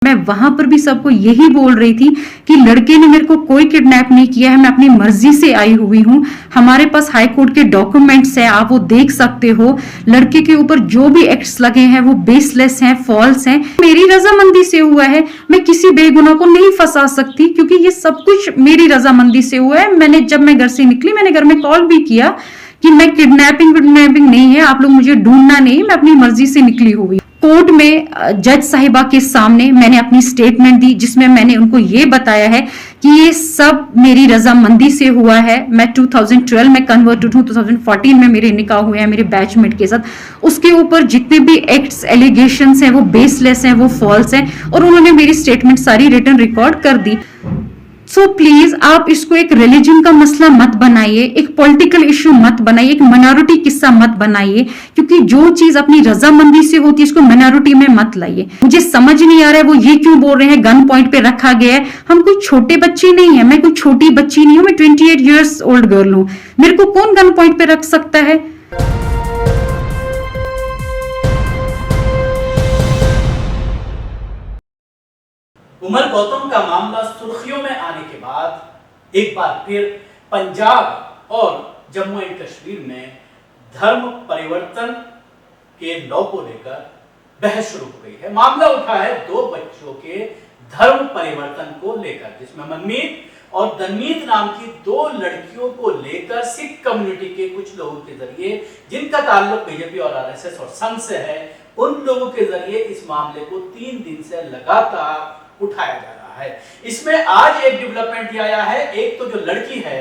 मैं वहां पर भी सबको यही बोल रही थी कि लड़के ने मेरे को कोई किडनैप नहीं किया है, मैं अपनी मर्जी से आई हुई हूँ। हमारे पास हाई कोर्ट के डॉक्यूमेंट्स हैं, आप वो देख सकते हो। लड़के के ऊपर जो भी एक्ट्स लगे हैं वो बेसलेस हैं, फॉल्स हैं। मेरी रजामंदी से हुआ है, मैं किसी बेगुनाह को नहीं फंसा सकती क्योंकि ये सब कुछ मेरी रजामंदी से हुआ है। जब मैं घर से निकली, मैंने घर में कॉल भी किया कि मैं किडनैपिंग नहीं है, आप लोग मुझे ढूंढना नहीं, मैं अपनी मर्जी से निकली हुई। कोर्ट में जज साहिबा के सामने मैंने अपनी स्टेटमेंट दी जिसमें मैंने उनको ये बताया है कि ये सब मेरी रजामंदी से हुआ है। मैं 2012 में कन्वर्टेड हूँ, 2014 में मेरे निकाह हुए हैं मेरे बैचमेट के साथ। उसके ऊपर जितने भी एक्ट्स एलिगेशंस हैं वो बेसलेस हैं, वो फॉल्स हैं, और उन्होंने मेरी स्टेटमेंट सारी रिटर्न रिकॉर्ड कर दी। सो प्लीज आप इसको एक रिलीजन का मसला मत बनाइए, एक पॉलिटिकल इश्यू मत बनाइए, एक माइनॉरिटी किस्सा मत बनाइए, क्योंकि जो चीज अपनी रजामंदी से होती है इसको माइनॉरिटी में मत लाइए। मुझे समझ नहीं आ रहा है वो ये क्यों बोल रहे हैं गन पॉइंट पे रखा गया है। हम कोई छोटे बच्चे नहीं है, मैं कोई छोटी बच्ची नहीं हूं, मैं 28 ईयर्स ओल्ड गर्ल हूं। मेरे को कौन गन पॉइंट पे रख सकता है? उमर गौतम का मामला सुर्खियों में आने के बाद एक बार फिर पंजाब और जम्मू एंड कश्मीर में धर्म परिवर्तन के लॉ को लेकर बहस शुरू हो गई है। मामला उठा है दो बच्चों के धर्म परिवर्तन को लेकर, जिसमें मनमीत और दनमीत नाम की दो लड़कियों को लेकर सिख कम्युनिटी के कुछ लोगों के जरिए, जिनका ताल्लुक बीजेपी और आरएसएस और संघ से है, उन लोगों के जरिए इस मामले को 3 दिन से लगातार उठाया जा रहा है। इसमें आज एक डेवलपमेंट आया है। एक तो जो लड़की है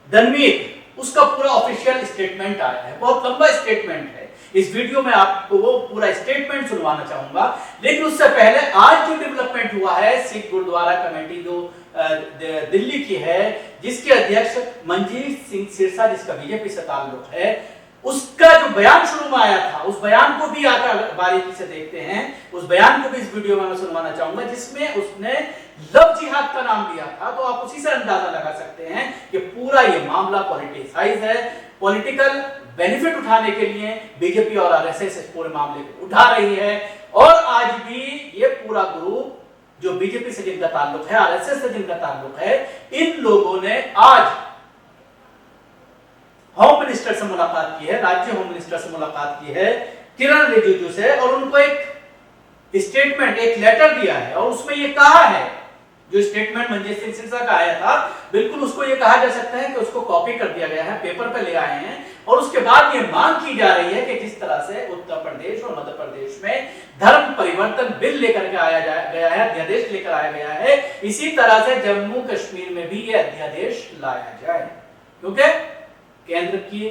दनमीत, उसका पूरा ऑफिशियल स्टेटमेंट आया है, बहुत लंबा स्टेटमेंट है। इस वीडियो में आपको वो पूरा स्टेटमेंट सुनवाना चाहूंगा, लेकिन उससे पहले आज जो डेवलपमेंट हुआ है, सिख गुरुद्वारा कमेटी जो दिल्ली की है, जिसके अध्यक्ष मंजीत सिंह सिरसा, जिसका बीजेपी से ताल्लुक है, उसका जो बयान शुरू में आया था, उस बयान को भी आकर बारीकी से देखते हैं। उस बयान को भी इस वीडियो में मैं सुनवाना चाहूंगा, जिसमें उसने लव जिहाद का नाम लिया था। तो आप उसी से अंदाजा लगा सकते हैं कि पूरा ये मामला पॉलिटिसाइज है। पॉलिटिकल बेनिफिट उठाने के लिए बीजेपी और आरएसएस इस पूरे मामले को उठा रही है। और आज भी ये पूरा ग्रुप जो बीजेपी से जिनका ताल्लुक है, आरएसएस से जिनका ताल्लुक है, इन लोगों ने आज होम मिनिस्टर से मुलाकात की है, राज्य होम मिनिस्टर से मुलाकात की है, किरण रिजिजू से, और उनको एक स्टेटमेंट, एक लेटर दिया है। और उसमें यह कहा है, जो स्टेटमेंट मंजीत सिंह सिरसा का आया था, बिल्कुल उसको यह कहा जा सकता है कि उसको कॉपी कर दिया गया है, पेपर पे ले आए हैं। और उसके बाद यह मांग की जा रही है कि जिस तरह से उत्तर प्रदेश और मध्य प्रदेश में धर्म परिवर्तन बिल लेकर के आया गया है, अध्यादेश लेकर आया गया है, इसी तरह से जम्मू कश्मीर में भी यह अध्यादेश लाया जाए, क्योंकि केंद्र की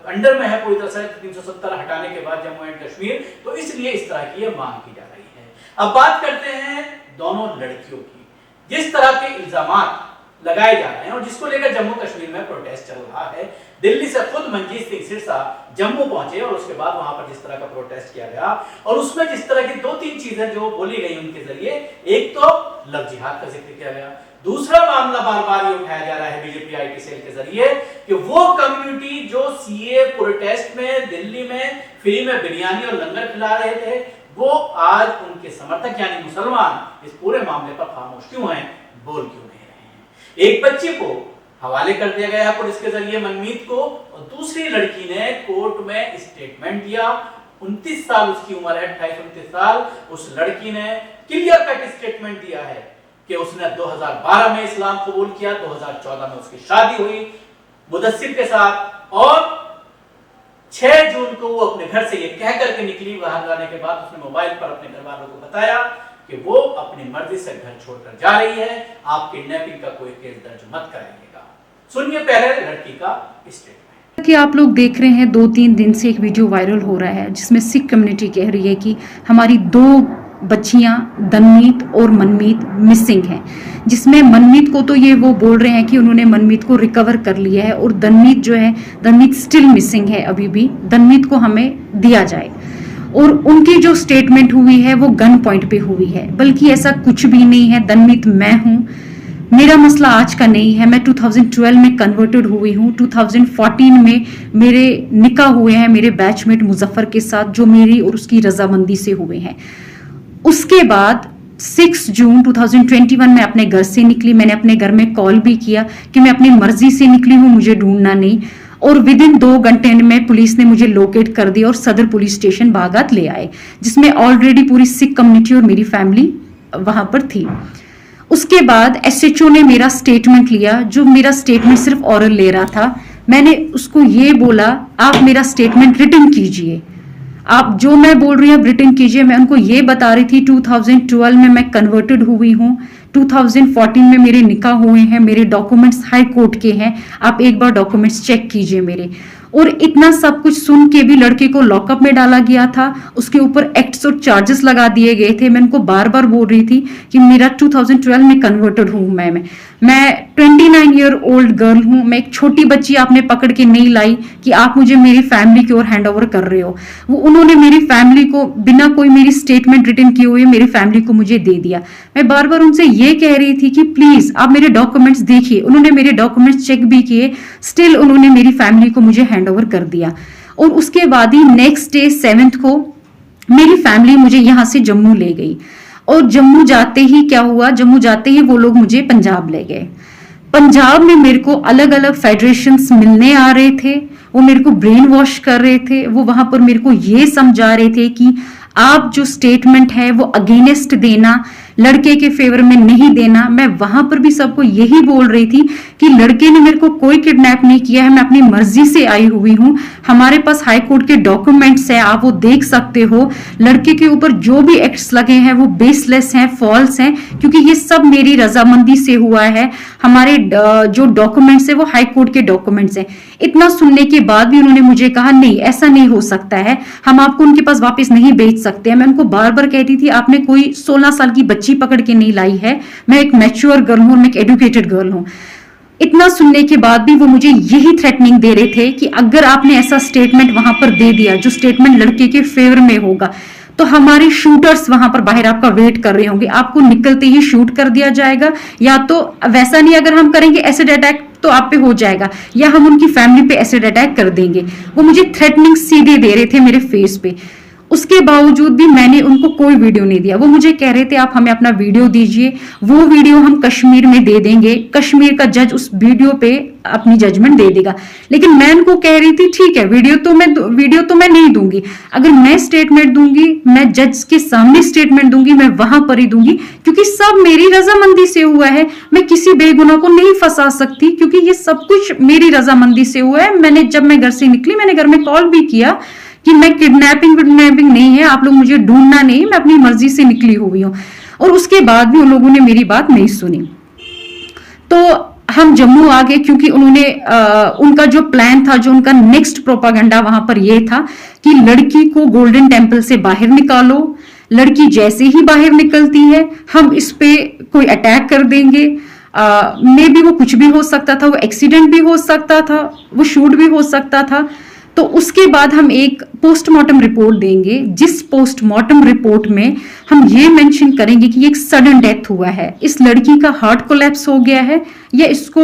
अंडर में है पूरी तरह से 370 हटाने के बाद जम्मू एंड कश्मीर, तो इसलिए इस तरह की ये मांग की जा रही है। अब बात करते हैं दोनों लड़कियों की। जिस तरह के इल्जामात लगाए जा रहे हैं और जिसको लेकर जम्मू कश्मीर में प्रोटेस्ट चल रहा है, दिल्ली से खुद मंजीत सिंह सिरसा जम्मू पहुंचे और उसके बाद वहां पर जिस तरह का प्रोटेस्ट किया गया, और उसमें जिस तरह की 2-3 चीजें जो बोली गई उनके जरिए, एक तो लव जिहाद का जिक्र किया गया, दूसरा मामला बार बार ये उठाया जा रहा है बीजेपी आईटी सेल के जरिए कि वो कम्युनिटी जो सीए प्रोटेस्ट में दिल्ली में फ्री में बिरयानी और लंगर खिला रहे थे, वो आज उनके समर्थक यानी मुसलमान इस पूरे मामले पर खामोश क्यों हैं, बोल क्यों नहीं रहे हैं। एक बच्ची को हवाले कर दिया गया है पुलिस के जरिए, मनमीत को, और दूसरी लड़की ने कोर्ट में स्टेटमेंट दिया। 29 साल उसकी उम्र है, 28-29 साल। उस लड़की ने क्लियर कट स्टेटमेंट दिया है कि उसने 2012 में इस्लाम कबूल किया, 2014 में उसकी शादी हुई मुदस्सिर के साथ, और 6 जून को वो अपने घर से ये कह करके निकली। वहां जाने के बाद उसने मोबाइल पर अपने घर वालों को बताया कि वो अपनी मर्जी से घर छोड़कर जा रही है, आप किडनैपिंग का कोई केस दर्ज मत कराइएगा। सुनिए पहले लड़की का स्टेटमेंट। कि आप लोग देख रहे हैं 2-3 दिन से एक वीडियो वायरल हो रहा है जिसमें सिख कम्युनिटी कह रही है कि हमारी 2 बच्चियां दनमीत और मनमीत मिसिंग हैं, जिसमें मनमीत को तो ये वो बोल रहे हैं कि उन्होंने मनमीत को रिकवर कर लिया है, और दनमीत जो है, दनमीत स्टिल मिसिंग है अभी भी, दनमीत को हमें दिया जाए। और उनकी जो स्टेटमेंट हुई है वो गन पॉइंट पे हुई है, बल्कि ऐसा कुछ भी नहीं है। दनमीत मैं हूं, मेरा मसला आज का नहीं है। मैं 2012 में कन्वर्टेड हुई हूँ, 2014 में मेरे निकाह हुए हैं मेरे बैचमेट मुजफ्फर के साथ, जो मेरी और उसकी रजामंदी से हुए हैं। उसके बाद 6 जून 2021 में अपने घर से निकली। मैंने अपने घर में कॉल भी किया कि मैं अपनी मर्जी से निकली हूँ, मुझे ढूंढना नहीं। और विद इन 2 घंटे में पुलिस ने मुझे लोकेट कर दिया और सदर पुलिस स्टेशन बागात ले आए, जिसमें ऑलरेडी पूरी सिख कम्युनिटी और मेरी फैमिली वहां पर थी। उसके बाद एसएचओ ने मेरा स्टेटमेंट लिया, जो मेरा स्टेटमेंट सिर्फ ऑरल ले रहा था। मैंने उसको ये बोला, आप मेरा स्टेटमेंट रिटन कीजिए, आप जो मैं बोल रही हूँ आप रिटन कीजिए। मैं उनको ये बता रही थी 2012 में मैं कन्वर्टेड हुई हूँ, 2014 में मेरे निकाह हुए हैं, मेरे डॉक्यूमेंट्स हाई कोर्ट के हैं, आप एक बार डॉक्यूमेंट्स चेक कीजिए मेरे। और इतना सब कुछ सुन के भी लड़के को लॉकअप में डाला गया था, उसके ऊपर एक्ट्स और चार्जेस लगा दिए गए थे। मैं उनको बार बार बोल रही थी कि मेरा 2012 में कन्वर्टेड हूँ मैं 29 ईयर ओल्ड गर्ल हूँ, मैं एक छोटी बच्ची आपने पकड़ के नहीं लाई कि आप मुझे मेरी फैमिली की ओर हैंड ओवर कर रहे हो। वो उन्होंने मेरी फैमिली को बिना कोई मेरी स्टेटमेंट रिटन किए हुए मेरी फैमिली को मुझे दे दिया। मैं बार बार उनसे ये कह रही थी कि प्लीज आप मेरे डॉक्यूमेंट्स देखिए। उन्होंने मेरे डॉक्यूमेंट्स चेक भी किए, स्टिल उन्होंने मेरी फैमिली को मुझे हैंड ओवर कर दिया। और उसके बाद ही नेक्स्ट डे 7th को मेरी फैमिली मुझे यहाँ से जम्मू ले गई। और जम्मू जाते ही क्या हुआ, जम्मू जाते ही वो लोग मुझे पंजाब ले गए। पंजाब में मेरे को अलग अलग फेडरेशंस मिलने आ रहे थे, वो मेरे को ब्रेन वॉश कर रहे थे। वो वहां पर मेरे को ये समझा रहे थे कि आप जो स्टेटमेंट है वो अगेंस्ट देना, लड़के के फेवर में नहीं देना। मैं वहां पर भी सबको यही बोल रही थी कि लड़के ने मेरे को कोई किडनैप नहीं किया है, मैं अपनी मर्जी से आई हुई हूँ। हमारे पास हाई कोर्ट के डॉक्यूमेंट्स है, आप वो देख सकते हो। लड़के के ऊपर जो भी एक्ट्स लगे हैं वो बेसलेस हैं, फॉल्स हैं, क्योंकि ये सब मेरी रजामंदी से हुआ है। हमारे जो डॉक्यूमेंट्स है वो हाई कोर्ट के डॉक्यूमेंट्स हैं। इतना सुनने के बाद भी उन्होंने मुझे कहा नहीं ऐसा नहीं हो सकता है, हम आपको उनके पास वापस नहीं भेज सकते हैं। मैं उनको बार बार कहती थी आपने कोई 16 साल की बच्ची पकड़ के नहीं लाई है, मैं एक मैच्योर गर्ल हूं, मैं एक एजुकेटेड गर्ल हूं। इतना सुनने के बाद भी वो मुझे यही थ्रेटनिंग दे रहे थे कि अगर आपने ऐसा स्टेटमेंट वहां पर दे दिया जो स्टेटमेंट लड़के के फेवर में होगा, तो हमारे शूटर्स वहां पर बाहर आपका वेट कर रहे होंगे, आपको निकलते ही शूट कर दिया जाएगा, या तो वैसा नहीं अगर हम करेंगे एसिड अटैक तो आप पे हो जाएगा, या हम उनकी फैमिली पे एसिड अटैक कर देंगे। वो मुझे थ्रेटनिंग सीधे दे रहे थे मेरे फेस पे। उसके बावजूद भी मैंने उनको कोई वीडियो नहीं दिया। वो मुझे कह रहे थे आप हमें अपना वीडियो दीजिए, वो वीडियो हम कश्मीर में दे देंगे, कश्मीर का जज उस वीडियो पे अपनी जजमेंट दे देगा। लेकिन मैं उनको कह रही थी ठीक है वीडियो तो मैं नहीं दूंगी, अगर मैं स्टेटमेंट दूंगी, मैं जज के सामने स्टेटमेंट दूंगी, मैं वहां पर ही दूंगी, क्योंकि सब मेरी रजामंदी से हुआ है। मैं किसी बेगुनाह को नहीं फंसा सकती, क्योंकि ये सब कुछ मेरी रजामंदी से हुआ है। जब मैं घर से निकली मैंने घर में कॉल भी किया कि मैं किडनैपिंग नहीं है, आप लोग मुझे ढूंढना नहीं, मैं अपनी मर्जी से निकली हुई हूँ। और उसके बाद भी उन लोगों ने मेरी बात नहीं सुनी। तो हम जम्मू आ गए, क्योंकि उन्होंने उनका जो प्लान था, जो उनका नेक्स्ट प्रोपागेंडा वहां पर यह था कि लड़की को गोल्डन टेम्पल से बाहर निकालो, लड़की जैसे ही बाहर निकलती है हम इस पे कोई अटैक कर देंगे। मे बी वो कुछ भी हो सकता था, वो एक्सीडेंट भी हो सकता था, वो शूट भी हो सकता था। तो उसके बाद हम एक पोस्टमार्टम रिपोर्ट देंगे, जिस पोस्टमार्टम रिपोर्ट में हम ये मेंशन करेंगे कि एक सडन डेथ हुआ है, इस लड़की का हार्ट कोलैप्स हो गया है या इसको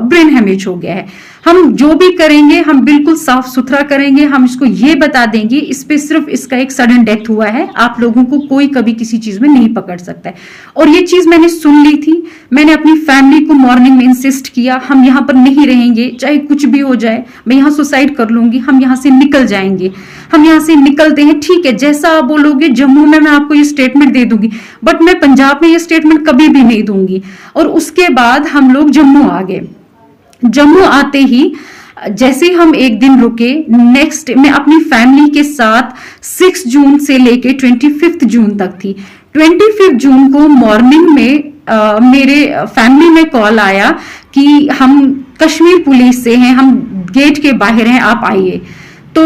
ब्रेन हेमेज हो गया है। हम जो भी करेंगे हम बिल्कुल साफ सुथरा करेंगे। हम इसको ये बता देंगे इस पे सिर्फ इसका एक सडन डेथ हुआ है, आप लोगों को कोई कभी किसी चीज में नहीं पकड़ सकता है। और ये चीज मैंने सुन ली थी। मैंने अपनी फैमिली को मॉर्निंग में इंसिस्ट किया हम यहाँ पर नहीं रहेंगे, चाहे कुछ भी हो जाए, मैं यहाँ सुसाइड कर लूंगी, हम यहाँ से निकल जाएंगे। हम यहाँ से निकलते हैं, ठीक है जैसा आप बोलोगे, जम्मू में मैं आपको ये स्टेटमेंट दे दूंगी, बट मैं पंजाब में ये स्टेटमेंट कभी भी नहीं दूंगी। और उसके बाद हम लोग जम्मू आ गए। जम्मू आते ही जैसे हम एक दिन रुके, नेक्स्ट मैं अपनी फैमिली के साथ 6 जून से लेके 25 जून तक थी। 25 जून को मॉर्निंग में मेरे फैमिली में कॉल आया कि हम कश्मीर पुलिस से हैं, हम गेट के बाहर हैं, आप आइए। तो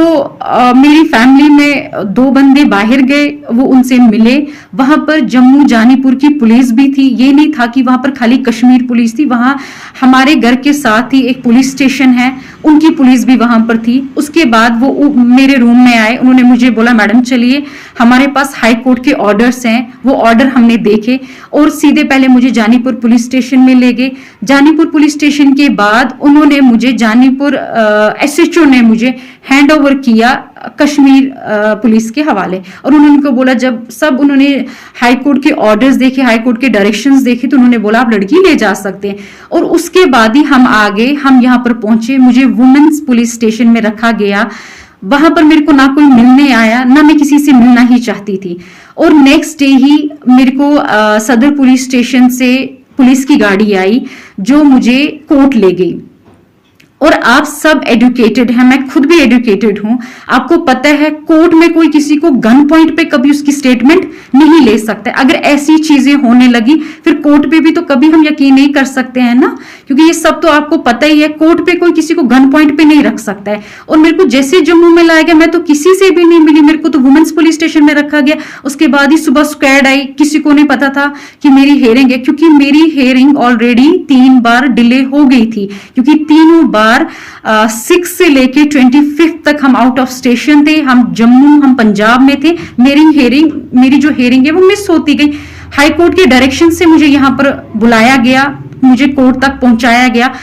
मेरी फैमिली में 2 बंदे बाहर गए, वो उनसे मिले। वहां पर जम्मू जानीपुर की पुलिस भी थी, ये नहीं था कि वहां पर खाली कश्मीर पुलिस थी, वहां हमारे घर के साथ ही एक पुलिस स्टेशन है, उनकी पुलिस भी वहां पर थी। उसके बाद वो मेरे रूम में आए, उन्होंने मुझे बोला मैडम चलिए, हमारे पास हाई कोर्ट के ऑर्डर्स हैं वो ऑर्डर हमने देखे और सीधे पहले मुझे जानीपुर पुलिस स्टेशन में ले गए। जानीपुर पुलिस स्टेशन के बाद उन्होंने मुझे जानीपुर एसएचओ ने मुझे हैंड ओवर किया कश्मीर पुलिस के हवाले। और उन्होंने उनको बोला, जब सब उन्होंने हाई कोर्ट के ऑर्डर्स देखे, हाई कोर्ट के डायरेक्शंस देखे, तो उन्होंने बोला आप लड़की ले जा सकते हैं। और उसके बाद ही हम आगे हम यहाँ पर पहुंचे, मुझे वुमेन्स पुलिस स्टेशन में रखा गया। वहां पर मेरे को ना कोई मिलने आया, ना मैं किसी से मिलना ही चाहती थी। और नेक्स्ट डे ही मेरे को सदर पुलिस स्टेशन से पुलिस की गाड़ी आई जो मुझे कोर्ट ले गई। और आप सब एजुकेटेड हैं, मैं खुद भी एजुकेटेड हूं, आपको पता है कोर्ट में कोई किसी को गन पॉइंट पे कभी उसकी स्टेटमेंट नहीं ले सकता। अगर ऐसी चीजें होने लगी फिर कोर्ट पे भी तो कभी हम यकीन नहीं कर सकते हैं ना, क्योंकि ये सब तो आपको पता ही है, कोर्ट पे कोई किसी को गन पॉइंट पे नहीं रख सकता है। और मेरे को जैसे जम्मू में लाया गया, मैं तो किसी से भी नहीं मिली, मेरे को तो वुमेन्स पुलिस स्टेशन में रखा गया। उसके बाद ही सुबह स्क्वाड आई, किसी को नहीं पता था कि मेरी हेयरिंग है, क्योंकि मेरी हेयरिंग ऑलरेडी 3 बार डिले हो गई थी, क्योंकि तीनों बार 6 से लेके 25 तक हम आउट ऑफ स्टेशन थे, हम जम्मू, हम पंजाब में थे। मेरी जो हेयरिंग है वो मिस होती गई। हाई कोर्ट के डायरेक्शन से मुझे यहाँ पर बुलाया गया, मुझे कोर्ट तक पहुंचाया गया।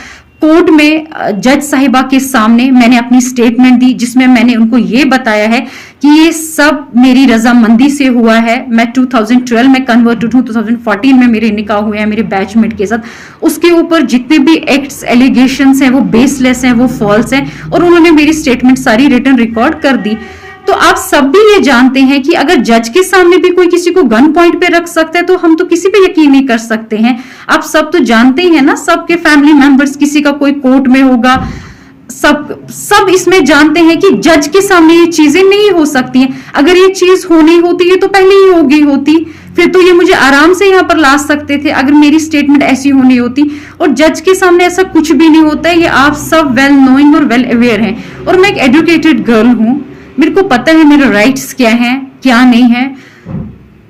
कोर्ट में जज साहिबा के सामने मैंने अपनी स्टेटमेंट दी, जिसमें मैंने उनको ये बताया है कि ये सब मेरी रजामंदी से हुआ है। मैं 2012 में कन्वर्टेड हूँ, 2014 में मेरे निकाह हुए हैं मेरे बैचमेट के साथ। उसके ऊपर जितने भी एक्ट्स एलिगेशंस हैं वो बेसलेस हैं, वो फॉल्स हैं। और उन्होंने मेरी स्टेटमेंट सारी रिटन रिकॉर्ड कर दी। तो आप सब भी ये जानते हैं कि अगर जज के सामने भी कोई किसी को गन पॉइंट पे रख सकता है तो हम तो किसी पे यकीन नहीं कर सकते हैं। आप सब तो जानते हैं ना, सबके फैमिली मेंबर्स, किसी का कोई कोर्ट में होगा, सब इसमें जानते हैं कि जज के सामने ये चीजें नहीं हो सकती हैं। अगर ये चीज होनी होती है तो पहले ही हो गई होती, फिर तो ये मुझे आराम से यहाँ पर ला सकते थे अगर मेरी स्टेटमेंट ऐसी होनी होती। और जज के सामने ऐसा कुछ भी नहीं होता है, ये आप सब वेल नोइंग और वेल अवेयर हैं। और मैं एक एजुकेटेड गर्ल हूँ, मेरे को पता है मेरे राइट्स क्या हैं क्या नहीं है।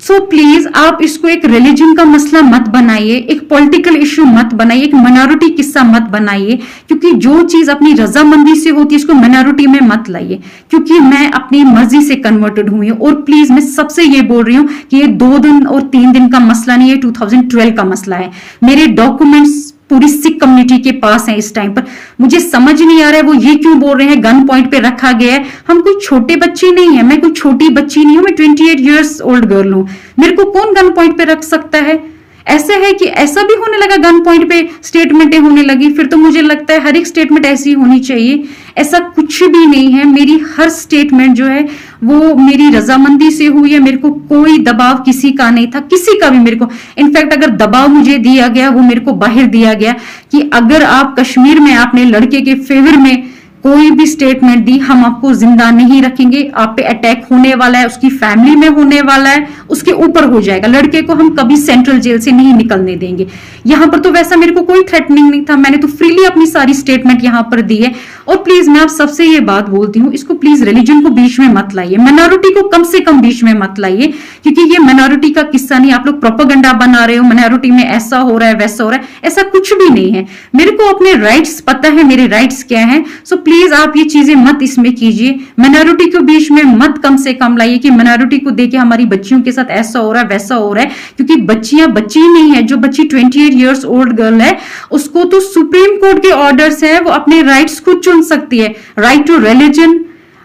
सो प्लीज आप इसको एक रिलीजन का मसला मत बनाइए, एक पॉलिटिकल इशू मत बनाइए, एक माइनॉरिटी किस्सा मत बनाइए, क्योंकि जो चीज अपनी रजामंदी से होती है इसको माइनॉरिटी में मत लाइए। क्योंकि मैं अपनी मर्जी से कन्वर्टेड हुई हूँ। और प्लीज मैं सबसे ये बोल रही हूँ कि ये 2 दिन और 3 दिन का मसला नहीं है, 2012 का मसला है। मेरे डॉक्यूमेंट्स पूरी सिख कम्युनिटी के पास है इस टाइम पर। मुझे समझ नहीं आ रहा है वो ये क्यों बोल रहे हैं गन पॉइंट पे रखा गया है। हम कोई छोटे बच्चे नहीं है, मैं कोई छोटी बच्ची नहीं हूं, मैं 28 इयर्स ओल्ड गर्ल हूं। मेरे को कौन गन पॉइंट पे रख सकता है? ऐसा है कि ऐसा भी होने लगा, गन पॉइंट पे स्टेटमेंटें होने लगी, फिर तो मुझे लगता है हर एक स्टेटमेंट ऐसी होनी चाहिए। ऐसा कुछ भी नहीं है, मेरी हर स्टेटमेंट जो है वो मेरी रजामंदी से हुई है। मेरे को कोई दबाव किसी का नहीं था, किसी का भी मेरे को। इनफैक्ट अगर दबाव मुझे दिया गया वो मेरे को बाहर दिया गया कि अगर आप कश्मीर में आपने लड़के के फेवर में कोई भी स्टेटमेंट दी, हम आपको जिंदा नहीं रखेंगे, आप पे अटैक होने वाला है, उसकी फैमिली में होने वाला है, उसके ऊपर हो जाएगा। लड़के को हम कभी सेंट्रल जेल से नहीं निकलने देंगे। यहां पर तो वैसा मेरे को कोई थ्रेटनिंग नहीं था, मैंने तो फ्रीली अपनी सारी स्टेटमेंट यहां पर दी है। और प्लीज मैं आप सबसे ये बात बोलती हूँ, इसको प्लीज रिलीजन को बीच में मत लाइए, माइनॉरिटी को कम से कम बीच में मत लाइए, क्योंकि ये माइनॉरिटी का किस्सा नहीं। आप लोग प्रोपेगेंडा बना रहे हो, माइनॉरिटी में ऐसा हो रहा है वैसा हो रहा है, ऐसा कुछ भी नहीं है। मेरे को अपने राइट्स पता है, मेरे राइट्स क्या हैं। सो प्लीज आप ये चीजें मत इसमें कीजिए, माइनॉरिटी को बीच में मत कम से कम लाइए कि माइनॉरिटी को देके हमारी बच्चियों के साथ ऐसा हो रहा है वैसा हो रहा है। क्योंकि बच्चियां बच्ची नहीं है, जो बच्ची 28 इयर्स ओल्ड गर्ल है उसको तो सुप्रीम कोर्ट के ऑर्डर्स है, वो अपने राइट्स खुद चुन सकती है। Right to religion,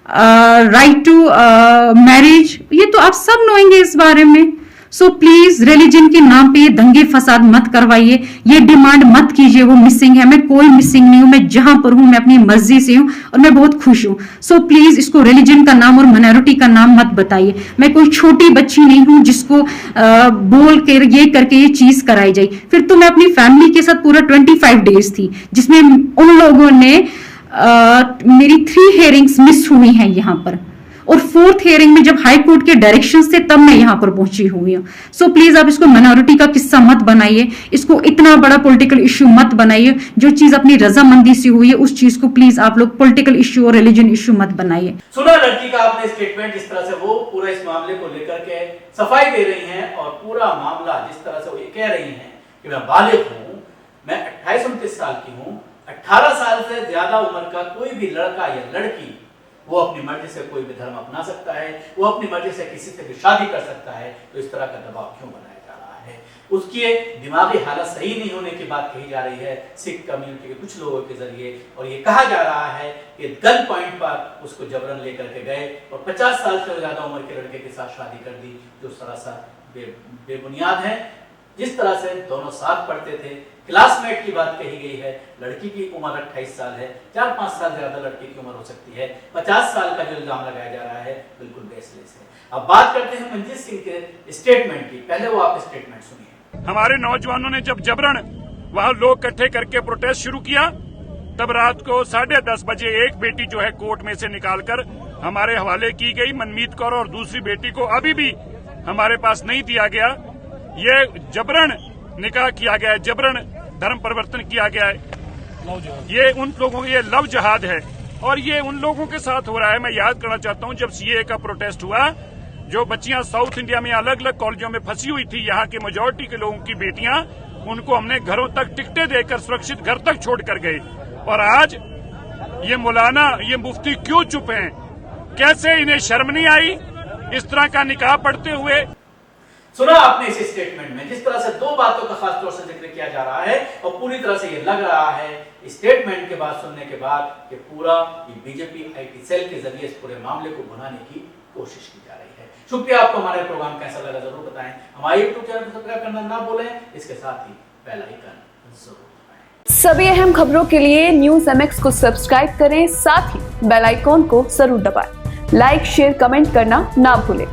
right to marriage, ये तो आप सब नोएंगे इस बारे में। सो प्लीज रिलीजन के नाम पे ये दंगे फसाद मत करवाइए, ये डिमांड मत कीजिए वो मिसिंग है। मैं कोई मिसिंग नहीं हूं, मैं जहां पर हूं मैं अपनी मर्जी से हूं और मैं बहुत खुश हूं। सो प्लीज इसको रिलीजन का नाम और माइनॉरिटी का नाम मत बताइए। मैं कोई छोटी बच्ची नहीं हूं जिसको बोल कर ये करके ये चीज कराई जाए। फिर तो मैं अपनी फैमिली के साथ पूरा 25 डेज थी, जिसमें उन लोगों ने मेरी 3 हेयरिंग्स मिस हुई हैं यहाँ पर, और 4th हेयरिंग में जब हाई कोर्ट के डायरेक्शंस थे तब मैं यहाँ पर पहुंची हुई हूँ। सो प्लीज आप इसको माइनॉरिटी का किस्सा मत बनाइए, इसको इतना बड़ा पॉलिटिकल इश्यू मत बनाइए। जो चीज अपनी रजामंदी से हुई है उस चीज को प्लीज आप लोग पॉलिटिकल इश्यू और रिलीजन इश्यू मत बनाइए। सुना लड़की का आपने स्टेटमेंट, जिस तरह से वो पूरा इस मामले को लेकर के सफाई दे रही हैं और पूरा मामला जिस तरह से वो ये कह रही हैं कि मैं बालिग हूँ, मैं 28-29 साल की हूँ, 18 साल से ज्यादा उम्र का कोई भी लड़का या लड़की वो अपनी मर्जी से कोई भी धर्म अपना सकता है, वो अपनी मर्जी से किसी से भी शादी कर सकता है, तो इस तरह का दबाव क्यों बनाया जा रहा है? उसकी दिमागी हालत सही नहीं होने की बात कही जा रही है सिख कम्युनिटी के कुछ लोगों के जरिए, और ये कहा जा रहा है कि गन पॉइंट पर उसको जबरन लेकर के गए और 50 साल से ज्यादा उम्र के लड़के के साथ शादी कर दी, जो सरासर बेबुनियाद है। जिस तरह से दोनों साथ पढ़ते थे, क्लासमेट की बात कही गई है, लड़की की उम्र 28 साल है, 4-5 साल ज्यादा लड़की की उम्र हो सकती है, 50 साल का जो इल्जाम लगाया जा रहा है बिल्कुल बेसलेस है। अब बात करते हैं मंजीत सिंह के स्टेटमेंट की, पहले वो आप स्टेटमेंट सुनिए। हमारे नौजवानों ने जब जबरन वहां लोग इकट्ठे करके प्रोटेस्ट शुरू किया, तब रात को 10:30 बजे एक बेटी जो है कोर्ट में से निकालकर हमारे हवाले की गई, मनमीत कौर, और दूसरी बेटी को अभी भी हमारे पास नहीं दिया गया। ये जबरन निकाह किया गया है, जबरन धर्म परिवर्तन किया गया है। ये उन लोगों ये लव जहाद है और ये उन लोगों के साथ हो रहा है। मैं याद करना चाहता हूं, जब सीए का प्रोटेस्ट हुआ, जो बच्चियां साउथ इंडिया में अलग अलग कॉलेजों में फंसी हुई थी, यहाँ के मेजोरिटी के लोगों की बेटियां, उनको हमने घरों तक टिकटें देकर सुरक्षित घर तक छोड़ कर गए। और आज ये मौलाना, ये मुफ्ती क्यों चुप हैं? कैसे इन्हें शर्म नहीं आई इस तरह का निकाह पढ़ते हुए? सुना आपने इस स्टेटमेंट में जिस तरह से दो बातों का खास तौर से जिक्र किया जा रहा है, और पूरी तरह से ये लग रहा है स्टेटमेंट के बाद, सुनने के बाद, कि पूरा बीजेपी आईटी सेल के जरिए इस पूरे मामले को बनाने की कोशिश की जा रही है। शुक्रिया। आपको हमारे प्रोग्राम कैसा लगा जरूर बताएं। हमारे यूट्यूब चैनल को सब्सक्राइब करना ना भूलें, इसके साथ ही बेल आइकन जरूर दबाएं। सभी अहम खबरों के लिए न्यूज़ MX को सब्सक्राइब करें, साथ ही बेल आइकॉन को जरूर दबाएं। लाइक, शेयर, कमेंट करना ना भूलें।